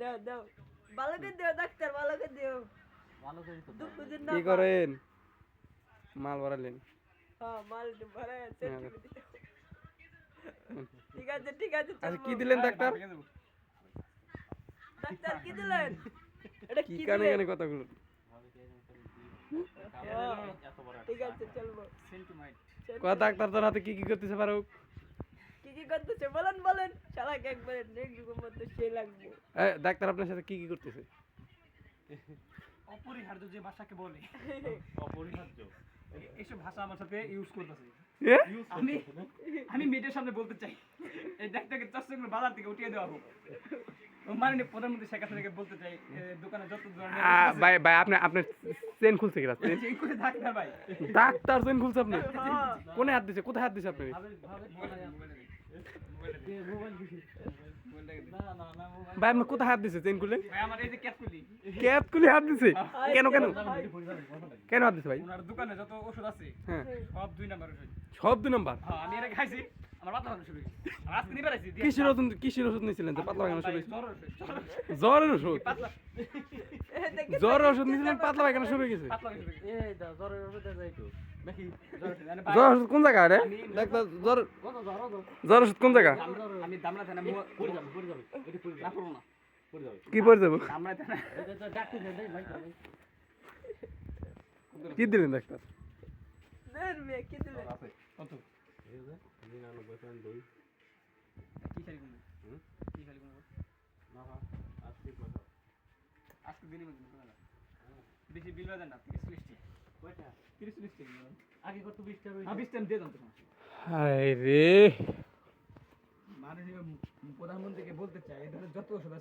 দাও দাও ভালো করে দিও ডাক্তার ভালো করে দিও ভালো করে তো দুদিন কি করেন মাল ভরালেন হ্যাঁ মাল ভরে সেট করে দিও ঠিক আছে আচ্ছা চলবো। কি দিলেন ডাক্তার ডাক্তার কি দিলেন এটা কি কি কানে দিলেন কানে কথাগুলো এত বড় ঠিক আছে চলবো সেন্টিমাইট কথা ডাক্তার তোর হাতে কি করতেছে ফারুক কি করতেছে বলেন শালাকে একবারে নেক্সট মধ্যে সেই লাগবে ডাক্তার আপনার সাথে কি করতেছে অপরিহার্য যে ভাষাকে বলে অপরিহার্য এইসব ভাষা আমার সাথে ইউজ করতেছে এ? আমি আমি মিডিয়ার সামনে বলতে চাই এই ডাক্তারকে চশমাগুলো বাজার থেকে উঠিয়ে দেওয়া হোক মাননীয় প্রধানমন্ত্রী শেখ হাসিনাকে বলতে চাই দোকানে যত ভাই ভাই আপনি আপনার চেন খুলছে কি চেন চেক করে ডাক্তার ভাই ডাক্তার চেন খুলছে আপনি কোনে হাত দিছে কোথায় হাত দিছে আপনি ভাই আপনি কোথায় হাত দিছে চেন খুললেন ভাই আমার এই যে ক্যাপ খুলি ক্যাপ খুলে হাত দিছে কেন কেন কেন হাত দিছে ভাই ওনার দোকানে যত ওষুধ আছে হ্যাঁ সব 2 নাম্বার ওষুধ সব 2 নাম্বার হ্যাঁ আমি এর আগে খাইছি আমার মাথা ভালো শুরু হয়েছে আর আজকে নিবার আইছি কিসের ওষুধ নিয়েছিলেন তো পাতলা পায়খানা শুরু হয়েছে? জ্বর ওষুধ জ্বরের ওষুধ পাতলা জ্বরের ওষুধ নিয়েছিলেন পাতলা পায়খানা শুরু হয়ে গেছে পাতলা ওষুধ এই দাও জ্বরের ওষুধ দেয় তো নাকি জ্বর ওষুধ মানে জ্বর ওষুধ কোন জায়গা রে ডাক্তার জ্বর ওষুধ কোন জায়গা আমি দামলা থানা পড়ে যাবে এটা পড়ে না করবো না পড়ে যাবে কি পড়ে যাবো দামলা থানা এটা ডাক্তার দেয় ভাই কি দিলেন ডাক্তার দেন মে কি দিলেন কত এই যে 99.2 কি খালি কোন কি খালি কোন না না আজকে কত আজকে দিনই মধ্যে না বেশি বিল বাজার না 30 লিস্টে কয়টা 30 লিস্টে আগে কত 20 টাকা হ্যাঁ 20 টাইম দিয়ে দাও তো হায় রে মাননীয় প্রধানমন্ত্রীকে বলতে চাই এই ধরনের যত ওষুধ আছে